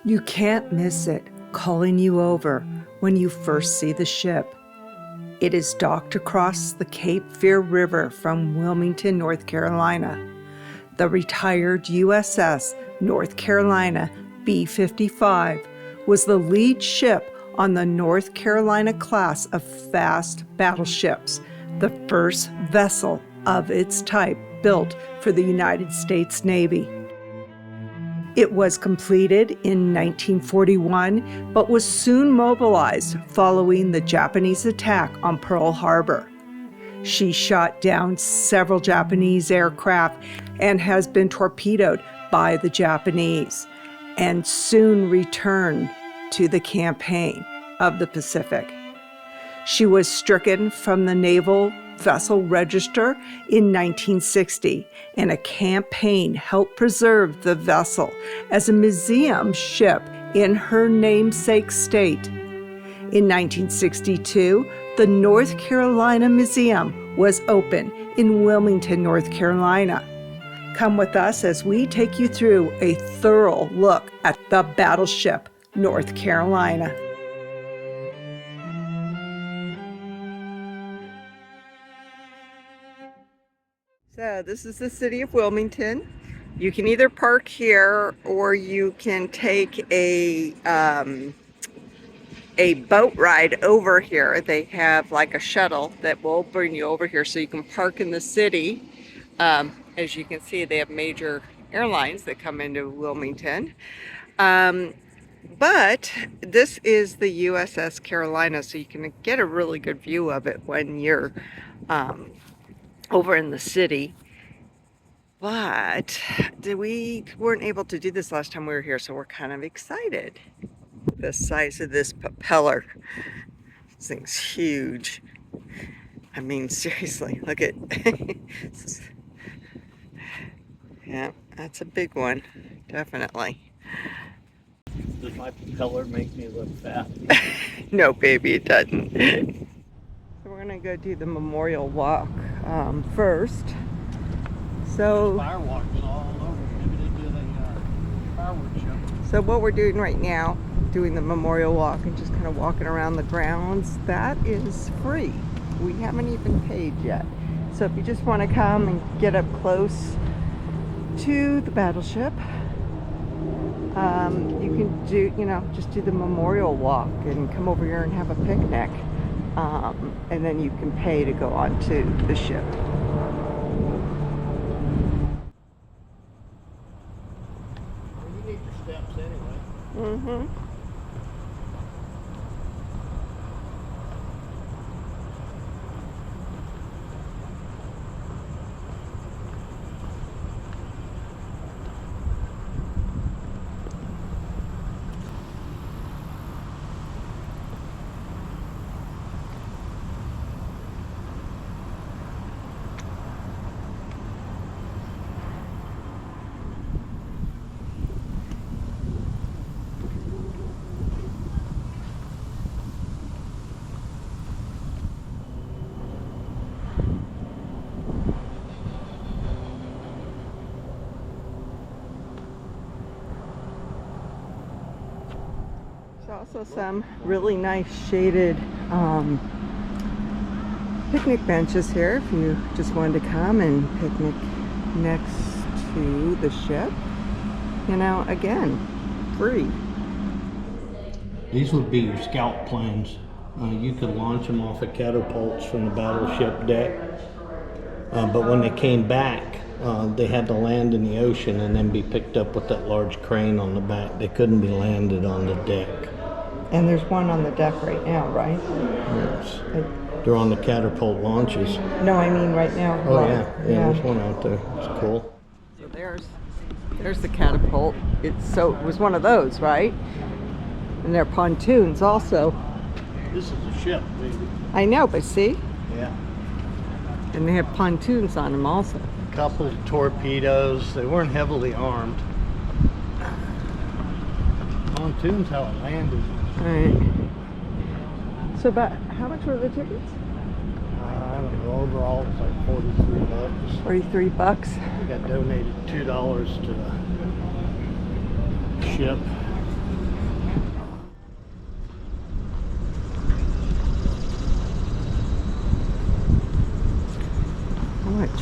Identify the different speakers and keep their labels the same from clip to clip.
Speaker 1: You can't miss it calling you over when you first see the ship. It is docked across the Cape Fear River from Wilmington, North Carolina. The retired USS North Carolina B-55 was the lead ship on the North Carolina class of fast battleships, the first vessel of its type built for the United States Navy. It was completed in 1941, but was soon mobilized following the Japanese attack on Pearl Harbor. She shot down several Japanese aircraft and has been torpedoed by the Japanese, and soon returned to the campaign of the Pacific. She was stricken from the Naval Vessel Register in 1960, and a campaign helped preserve the vessel as a museum ship in her namesake state. In 1962, the North Carolina Museum was opened in Wilmington, North Carolina. Come with us as we take you through a thorough look at the Battleship North Carolina. So this is the city of Wilmington. You can either park here or you can take a boat ride over here. They have like a shuttle that will bring you over here so you can park in the city. As you can see, they have major airlines that come into Wilmington. But this is the USS Carolina, so you can get a really good view of it when you're over in the city. But we weren't able to do this last time we were here, so we're kind of excited. The size of this propeller. This thing's huge. I mean, seriously, look at yeah, that's a big one, definitely.
Speaker 2: Does my propeller make me look fat?
Speaker 1: No, baby, it doesn't. So we're gonna go do the memorial walk first. So
Speaker 2: Fireworks all over. Maybe they did a fireworks show.
Speaker 1: So what we're doing right now, doing the memorial walk and just kind of walking around the grounds, that is free. We haven't even paid yet. So if you just want to come and get up close to the battleship, you can do, just do the memorial walk and come over here and have a picnic. And then you can pay to go onto the ship.
Speaker 2: You need your steps anyway.
Speaker 1: Mm-hmm. Also some really nice shaded picnic benches here if you just wanted to come and picnic next to the ship. Again, free.
Speaker 2: These would be your scout planes. You could launch them off of catapults from the battleship deck. But when they came back, they had to land in the ocean and then be picked up with that large crane on the back. They couldn't be landed on the deck.
Speaker 1: And there's one on the deck right now, right?
Speaker 2: Yes. They're on the catapult launches.
Speaker 1: No, I mean right now.
Speaker 2: Oh, yeah. There's one out there. It's cool.
Speaker 1: So there's the catapult. It was one of those, right? And they're pontoons also.
Speaker 2: This is a ship, baby.
Speaker 1: I know, but see?
Speaker 2: Yeah.
Speaker 1: And they have pontoons on them also.
Speaker 2: A couple of torpedoes. They weren't heavily armed. Pontoons how it landed.
Speaker 1: All right. So about how much were the tickets?
Speaker 2: I don't know. Overall, it was like $43.
Speaker 1: 43 bucks.
Speaker 2: We got donated $2 to the ship.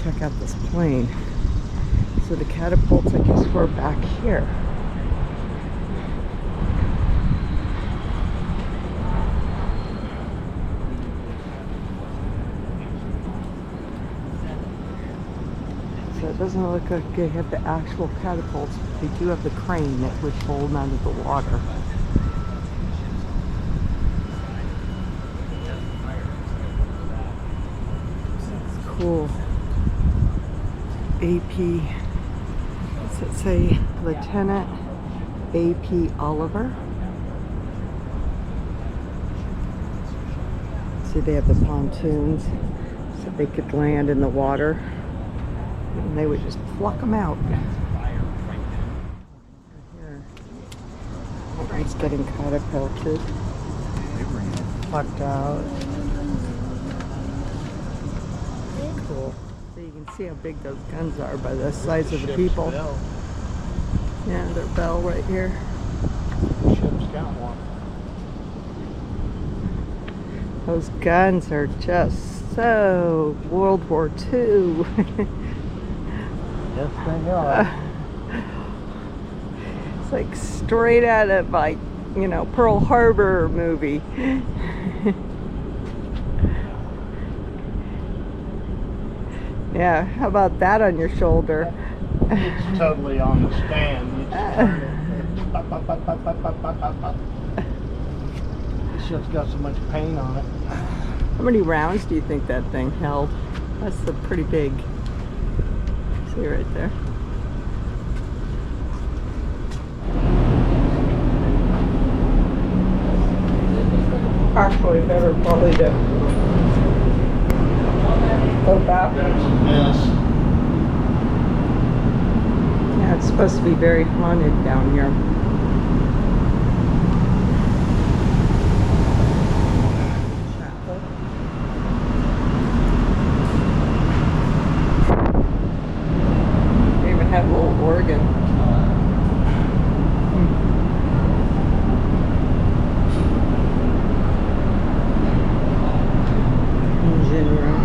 Speaker 1: check out this plane. So the catapults, I guess, were back here. So it doesn't look like they have the actual catapults, but they do have the crane that would hold them out of the water. That's cool. AP, what's it say? Lieutenant AP Oliver. See, they have the pontoons so they could land in the water. And they would just pluck them out. Here. One's getting catapulted. Plucked out. Cool. So you can see how big those guns are by the size of the people. Yeah, their bell right here.
Speaker 2: Ship's got one.
Speaker 1: Those guns are just so World War II.
Speaker 2: Yes, they are.
Speaker 1: It's like straight out of, like, you know, Pearl Harbor movie. Yeah, how about that on your shoulder?
Speaker 2: It's totally on the stand. You just turn it. Pop, pop, pop, pop, pop, pop, pop, pop, pop. The ship's got so much paint on it.
Speaker 1: How many rounds do you think that thing held? That's pretty big. See right there. Actually, better probably to go back.
Speaker 2: That's a mess.
Speaker 1: Yeah, it's supposed to be very haunted down here. They even have a little organ. Engine room.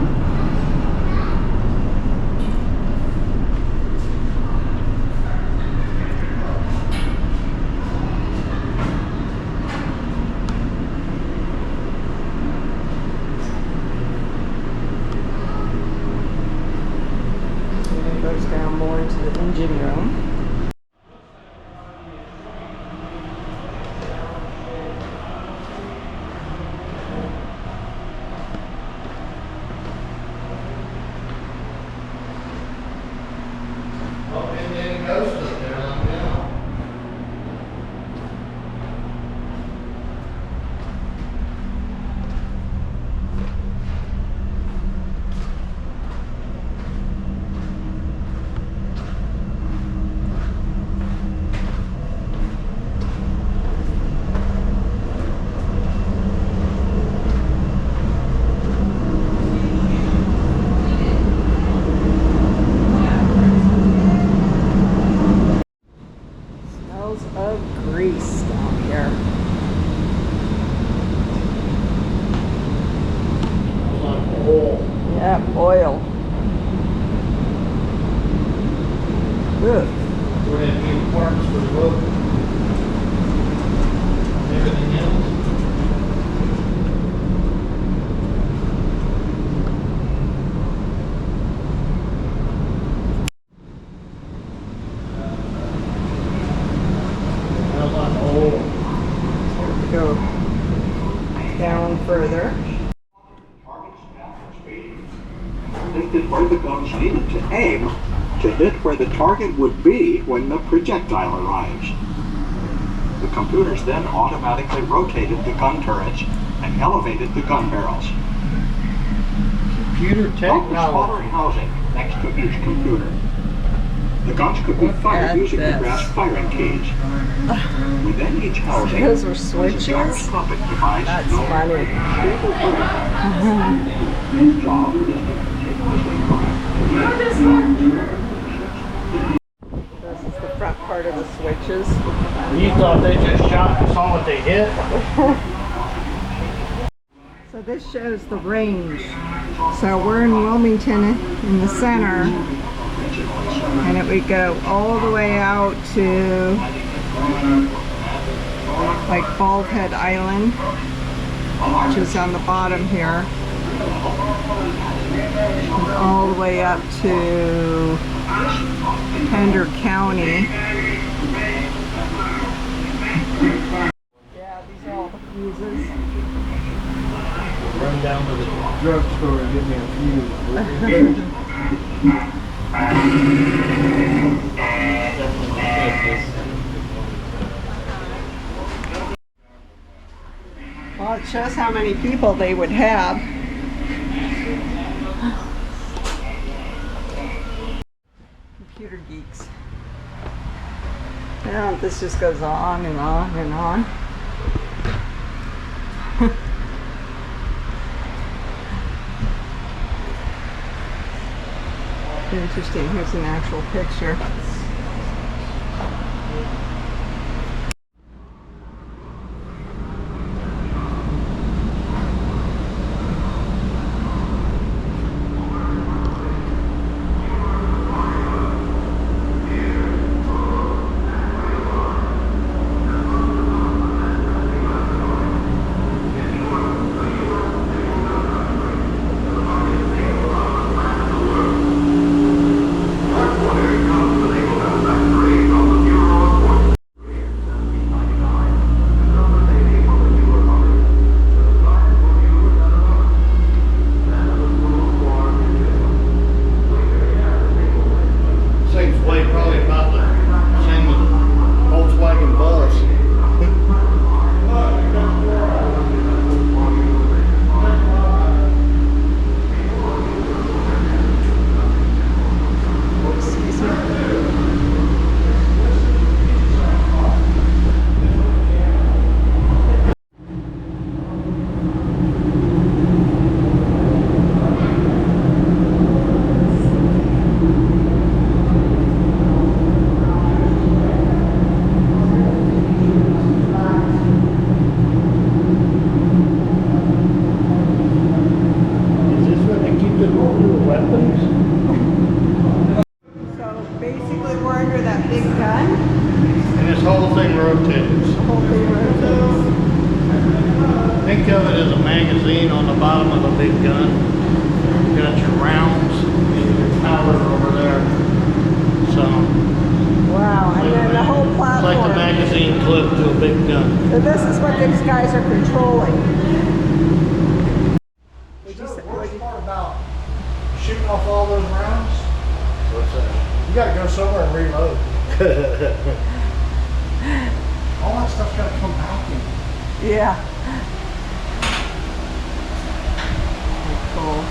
Speaker 1: Goes down more into the engine room.
Speaker 2: Oh, and then it goes to there now.
Speaker 1: Smells of grease down here. Yeah, oil. Ugh.
Speaker 2: We're going to need parts for the boat. Everything else.
Speaker 1: Go down further.
Speaker 3: Predicted where the guns needed to aim to hit where the target would be when the projectile arrives. The computers then automatically rotated the gun turrets and elevated the gun barrels.
Speaker 2: Computer
Speaker 3: Note the smaller
Speaker 2: technology.
Speaker 3: housing next to each computer. The guns could be fired using the brass firing keys. Within each housing,
Speaker 1: Those were
Speaker 3: was a
Speaker 1: switches?
Speaker 3: gyroscopic device
Speaker 1: That's
Speaker 3: known
Speaker 1: funny.
Speaker 3: as its job is to continuously
Speaker 1: This is the front part of the switches.
Speaker 2: You thought they just shot and saw what they hit?
Speaker 1: So this shows the range. So we're in Wilmington in the center, and it would go all the way out to like Bald Head Island, which is on the bottom here, and all the way up to Pender County. Yeah, these are all the fuses.
Speaker 2: Run down to the
Speaker 4: drugstore and get me a
Speaker 1: Well, it shows how many people they would have. Computer geeks. Yeah, this just goes on and on and on. Interesting. Here's an actual picture.
Speaker 2: Think of it as a magazine on the bottom of a big gun. You got your rounds and your powder over there. So,
Speaker 1: wow, and then the whole platform.
Speaker 2: It's like the magazine clip to a big gun.
Speaker 1: So this is what these guys are controlling.
Speaker 4: You know the worst part about shooting off all those rounds?
Speaker 2: What's that?
Speaker 4: You gotta go somewhere and reload. All that stuff's gotta come back in.
Speaker 1: Yeah. Cool.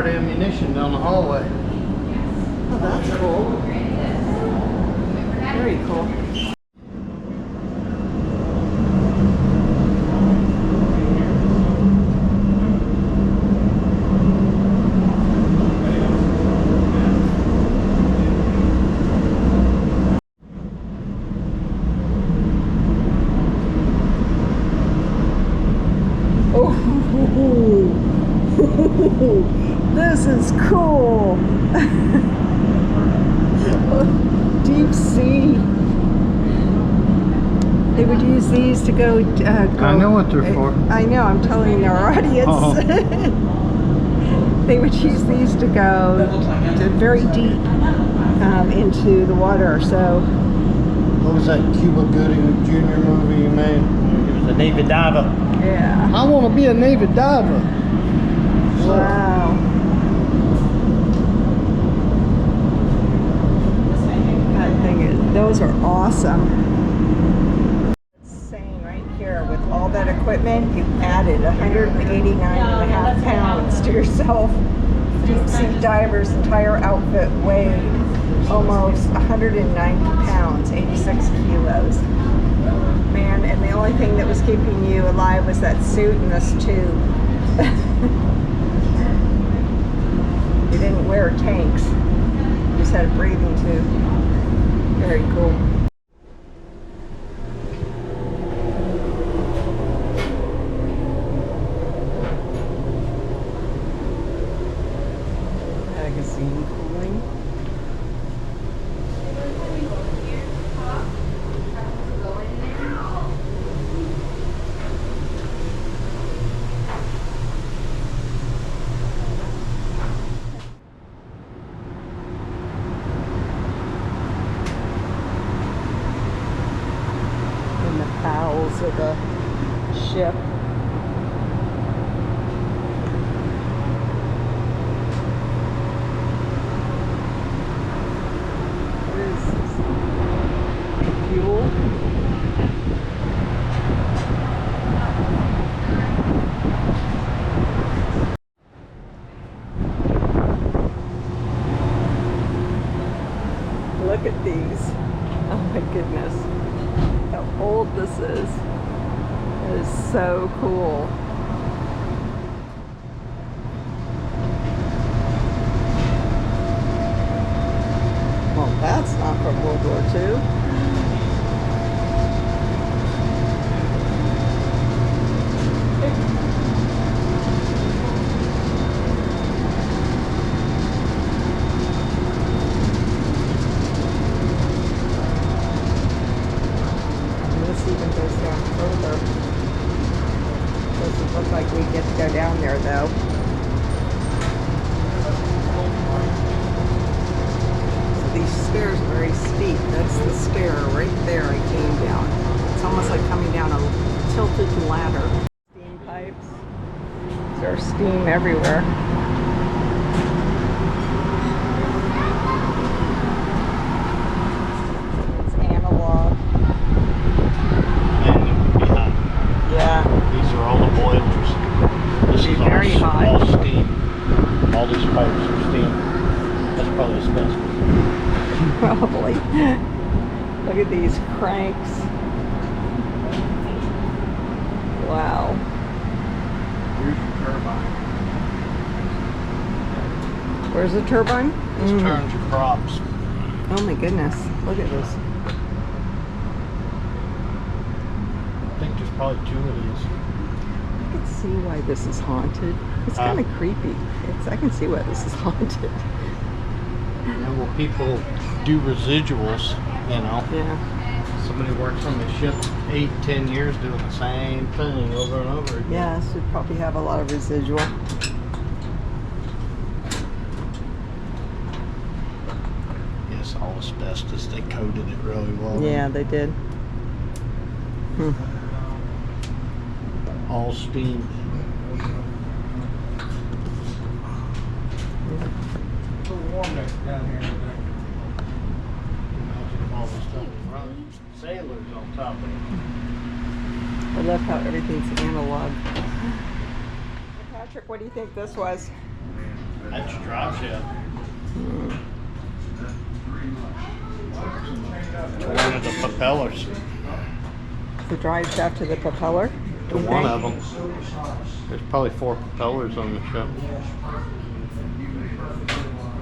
Speaker 2: Ammunition down the hallway.
Speaker 1: Oh, that's cool. Very cool. Oh. This is cool. Deep sea. They would use these to go.
Speaker 2: I know what they're for.
Speaker 1: I know. I'm telling our audience.
Speaker 2: Oh.
Speaker 1: they would use these to go to very deep into the water. So
Speaker 2: What was that Cuba Gooding Jr. movie you made? He was a Navy diver.
Speaker 1: yeah.
Speaker 2: I want to be a Navy diver.
Speaker 1: Wow. That thing is, those are awesome. Saying right here, with all that equipment, you added 189.5 pounds to yourself. Deep sea diver's entire outfit weighed almost 190 pounds, 86 kilos. Man, and the only thing that was keeping you alive was that suit and this tube. You didn't wear tanks. You just had a breathing tube. Very cool. Magazine cooling. In the bowels of the ship. What is this? Fuel? Look at these. Oh my goodness. How old this is. It is so cool. Well, that's not from World War II. Even goes down further. Doesn't look like we get to go down there though. So these stairs are very steep. That's the stair right there I came down. It's almost like coming down a tilted ladder. Steam pipes. There's steam everywhere. It's analog. Yeah.
Speaker 2: These are all the boilers. This is
Speaker 1: Very hot.
Speaker 2: all steam. All these pipes are steam. That's probably asbestos.
Speaker 1: Probably. Look at these cranks. Wow.
Speaker 2: Here's your turbine.
Speaker 1: Where's the turbine?
Speaker 2: This turns your crops.
Speaker 1: Oh my goodness. Look at this.
Speaker 2: I think there's probably two of these.
Speaker 1: I can see why this is haunted. It's kind of creepy. I can see why this is haunted.
Speaker 2: And well, people do residuals, you know.
Speaker 1: Yeah.
Speaker 2: Somebody works on the ship 8-10 years doing the same thing over and over again.
Speaker 1: Yes, we'd probably have a lot of residual.
Speaker 2: Yes, all asbestos. They coated it really well.
Speaker 1: Yeah, they did.
Speaker 2: All steam.
Speaker 4: It's a warm down here today.
Speaker 2: Imagine if all this stuff was running. Sailors on top of it.
Speaker 1: I love how everything's analog. Patrick, what do you think this was?
Speaker 2: That's your drive shaft. One of the propellers.
Speaker 1: The drive shaft to the propeller?
Speaker 2: To one of them. There's probably 4 propellers on the ship.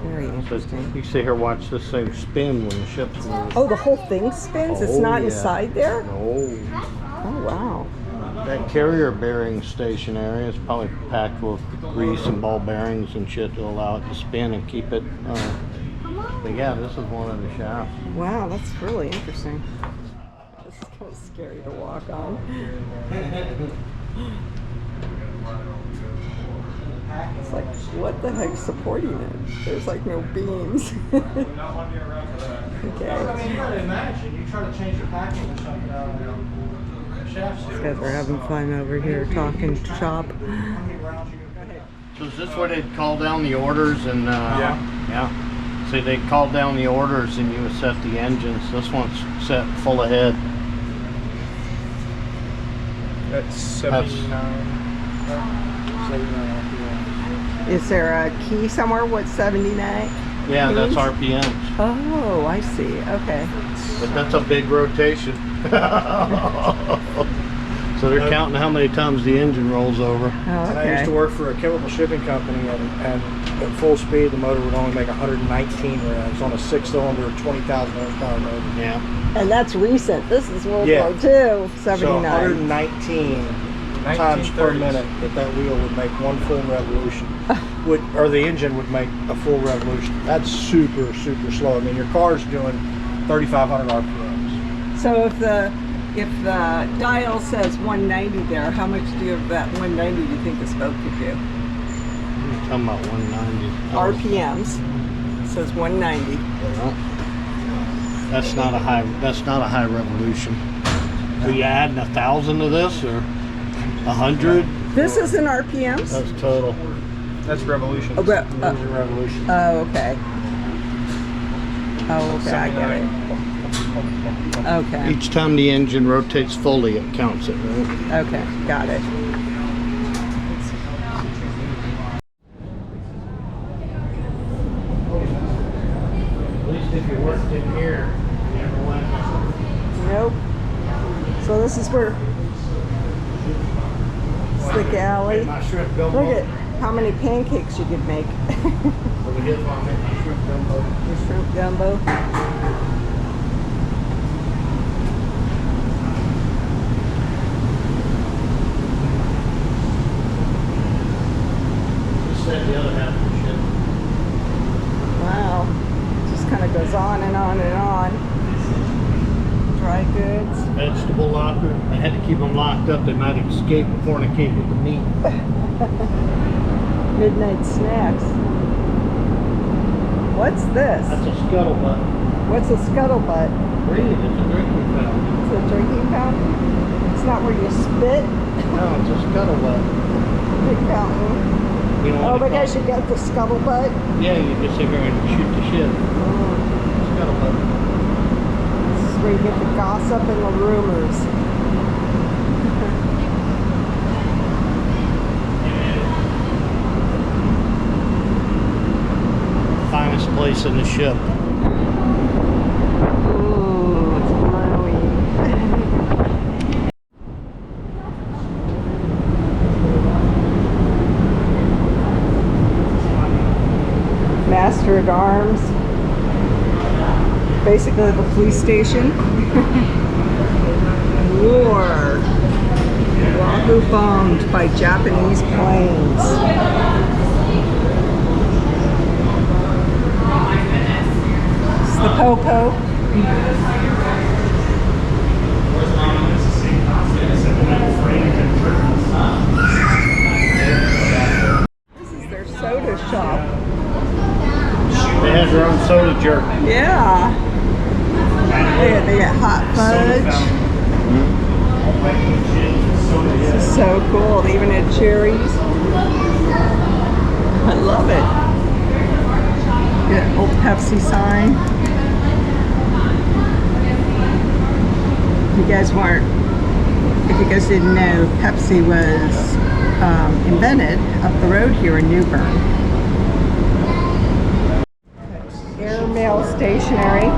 Speaker 1: Very
Speaker 2: So
Speaker 1: interesting.
Speaker 2: you sit here, watch this thing spin when the ship's moving.
Speaker 1: Oh, the whole thing spins? It's
Speaker 2: Oh,
Speaker 1: not
Speaker 2: yeah.
Speaker 1: inside there?
Speaker 2: No.
Speaker 1: Oh, wow.
Speaker 2: That carrier bearing station area is probably packed with grease and ball bearings and shit to allow it to spin and keep it. But yeah, this is one of the shafts.
Speaker 1: Wow, that's really interesting. This is kind of scary to walk on.
Speaker 4: packing.
Speaker 1: It's like, what the heck's supporting it? There's like no beams.
Speaker 4: We not want to be around for that.
Speaker 1: Okay.
Speaker 4: I mean, you gotta imagine, you try to change the packing or something out of the shafts.
Speaker 1: These guys are having fun over here talking shop.
Speaker 4: How many rounds you gonna pay?
Speaker 2: So is this where they'd call down the orders and
Speaker 4: Yeah.
Speaker 2: So they called down the orders and you would set the engines. This one's set full ahead.
Speaker 4: That's 79. 79 RPM.
Speaker 1: Is there a key somewhere? What's 79?
Speaker 2: Yeah, that's
Speaker 1: Keys?
Speaker 2: RPMs.
Speaker 1: Oh, I see. Okay.
Speaker 2: But that's a big rotation. So they're counting how many times the engine rolls over.
Speaker 1: Oh,
Speaker 4: And I used to
Speaker 1: okay.
Speaker 4: work for a chemical shipping company, and at full speed, the motor would only make 119 revs on a 6-cylinder, 20,000 horsepower motor.
Speaker 2: Yeah.
Speaker 1: And that's recent. This is World
Speaker 4: Yeah.
Speaker 1: War II, 79.
Speaker 4: So 119 times per minute that wheel would make one full revolution. Or the engine would make a full revolution. That's super, super slow. I mean, your car's doing 3,500 RPMs.
Speaker 1: So if the dial says 190 there, how much do you of that 190 do you think this boat could do?
Speaker 2: You're talking about 190.
Speaker 1: RPMs. It says 190.
Speaker 2: Well, that's not a high revolution. Are you adding 1,000 to this or 100?
Speaker 1: This is in RPMs?
Speaker 2: That's total.
Speaker 4: That's revolution.
Speaker 1: Oh,
Speaker 4: revolution.
Speaker 1: Oh, okay. Oh, okay, I get it. Okay,
Speaker 2: Each time the engine rotates fully, it counts it, right?
Speaker 1: okay, got it.
Speaker 2: At least if you worked in here, you never went.
Speaker 1: Nope. So this is where Slick Alley.
Speaker 2: My shrimp gumbo.
Speaker 1: Look at how many pancakes you could make.
Speaker 2: Over here, I'll make my shrimp gumbo.
Speaker 1: Your shrimp gumbo.
Speaker 2: Just said the other half of the ship.
Speaker 1: Wow. Just kind of goes on and on and on. Dry goods.
Speaker 2: Vegetable locker. I had to keep them locked up. They might escape before they came with the meat.
Speaker 1: Midnight snacks. What's this?
Speaker 2: That's a scuttlebutt.
Speaker 1: What's a scuttlebutt?
Speaker 2: Read it. It's a drinking fountain.
Speaker 1: It's a drinking fountain? It's not where you spit?
Speaker 2: No, it's a scuttlebutt.
Speaker 1: Big fountain.
Speaker 2: You know
Speaker 1: Oh,
Speaker 2: what
Speaker 1: but
Speaker 2: they
Speaker 1: I
Speaker 2: call
Speaker 1: should get the scuttlebutt.
Speaker 2: Yeah, you just sit here and shoot the shit. Scuttlebutt.
Speaker 1: This is where you get the gossip and the rumors.
Speaker 2: Finest place in the ship.
Speaker 1: Ooh, it's glowing. Master at Arms. Basically the police station. War. Oahu bombed by Japanese planes. It's the Popo. This is their soda shop.
Speaker 2: They had their own soda jerk.
Speaker 1: Yeah. They got hot fudge. This is so cool. They even had cherries. I love it. Yeah, old Pepsi sign. If you guys didn't know, Pepsi was invented up the road here in New Bern. Airmail stationery.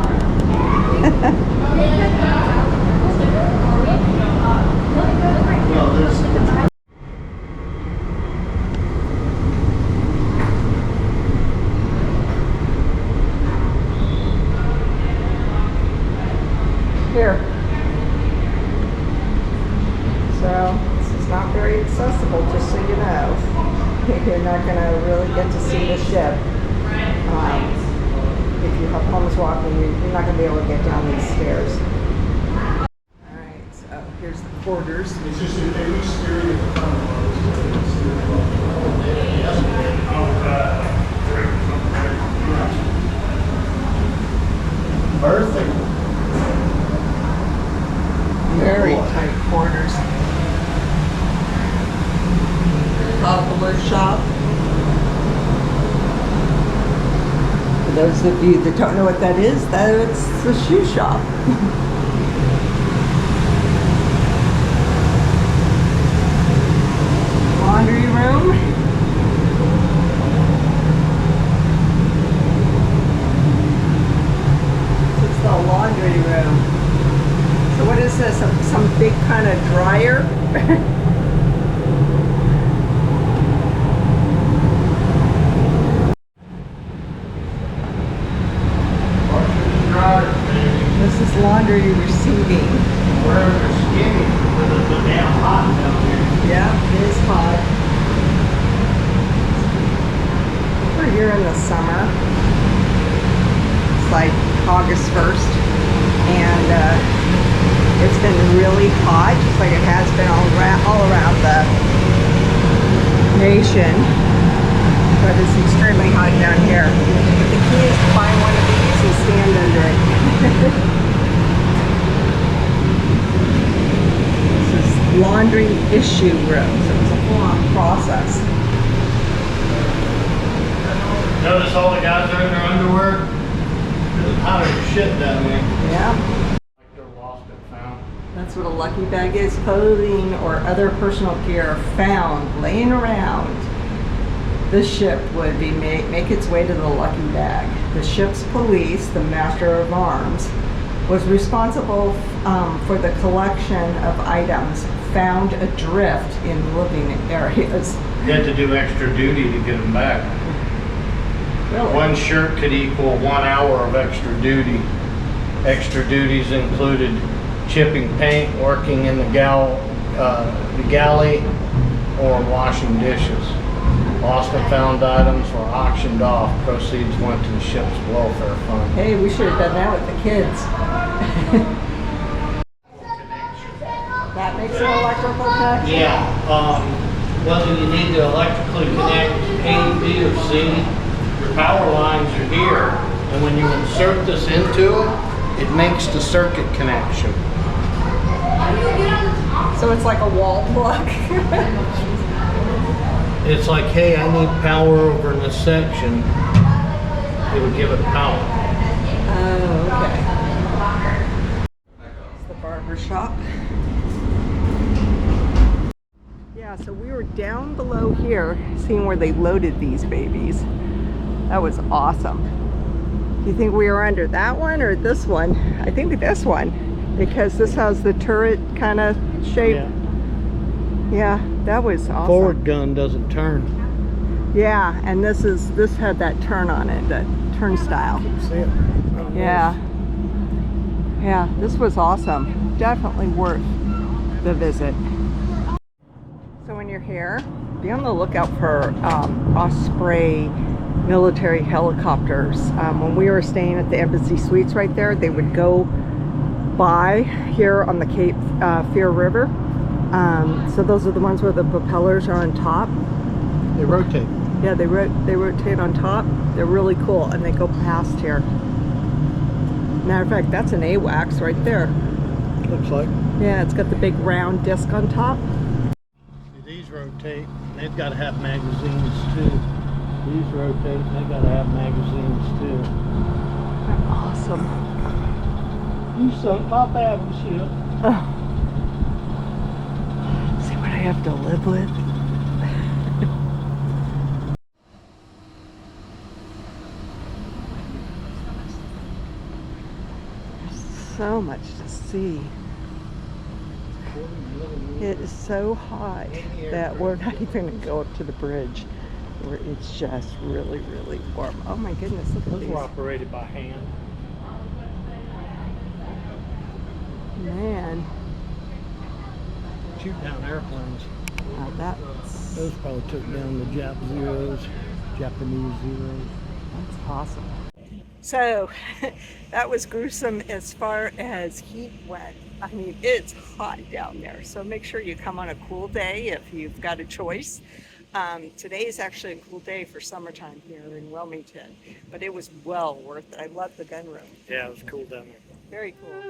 Speaker 1: Here. So, this is not very accessible, just so you know. You're not going to really get to see the ship. If you have problems walking, you're not going to be able to get down these stairs. Alright, so here's the quarters.
Speaker 4: It's just a scary at the front.
Speaker 1: those of you that don't know what that is, that's the shoe shop. Laundry room. This is the laundry room. So what is this? Some big kind of dryer? This is laundry receiving.
Speaker 2: Where they're skinny, because it's so damn hot down here.
Speaker 1: Yeah, it is hot. We're here in the summer. It's like August 1st. And it's been really hot, just like it has been all around the nation. But it's extremely hot down here. But the key is to find one of these and stand under it. This is laundry issue room, so it's a full-on process.
Speaker 2: Notice all the guys are in their underwear? It's hot as shit down there.
Speaker 1: Yeah,
Speaker 2: Like they're lost and found.
Speaker 1: that's what a lucky bag is. Clothing or other personal gear found laying around the ship would be make its way to the lucky bag. The ship's police, the master of arms, was responsible for the collection of items found adrift in living areas.
Speaker 2: You had to do extra duty to get them back.
Speaker 1: Really?
Speaker 2: One shirt could equal 1 hour of extra duty. Extra duties included chipping paint, working in the galley, or washing dishes. Lost and found items were auctioned off. Proceeds went to the ship's welfare fund.
Speaker 1: Hey, we should have done that with the kids. That makes an electrical connection?
Speaker 2: Yeah, whether you need to electrically connect A, B, or C, your power lines are here, and when you insert this into it, it makes the circuit connection.
Speaker 1: So it's like a wall plug?
Speaker 2: It's like, hey, I need power over in this section. It would give it power.
Speaker 1: Oh, okay. It's the barber shop. Yeah, so we were down below here, seeing where they loaded these babies. That was awesome. Do you think we were under that one or this one? I think this one, because this has the turret kind of shape. Yeah, that was awesome.
Speaker 2: Forward gun doesn't turn.
Speaker 1: Yeah, and this had that turn on it, that turnstile.
Speaker 2: See it?
Speaker 1: Yeah. Yeah, this was awesome. Definitely worth the visit. So when you're here, be on the lookout for Osprey military helicopters. When we were staying at the Embassy Suites right there, they would go by here on the Cape Fear River. So those are the ones where the propellers are on top.
Speaker 2: They rotate.
Speaker 1: Yeah, they rotate on top. They're really cool, and they go past here. Matter of fact, that's an AWACS right there.
Speaker 2: Looks like.
Speaker 1: Yeah, it's got the big round disc on top.
Speaker 2: These rotate. They've got to have magazines too. These rotate. They've got to have magazines too.
Speaker 1: They're awesome.
Speaker 2: You sunk my battleship.
Speaker 1: Oh. See what I have to live with? There's so much to see. It is so hot that we're not even going to go up to the bridge where it's just really, really warm. Oh my goodness, look at
Speaker 2: Those
Speaker 1: these.
Speaker 2: were operated by hand.
Speaker 1: Man,
Speaker 2: Shoot down airplanes.
Speaker 1: that's
Speaker 2: Those probably took down the Japanese Zeros.
Speaker 1: awesome. So that was gruesome as far as heat went. I mean, it's hot down there. So make sure you come on a cool day if you've got a choice. Today is actually a cool day for summertime here in Wilmington, but it was well worth it. I love the gun room.
Speaker 2: Yeah, it was cool down there.
Speaker 1: Very cool.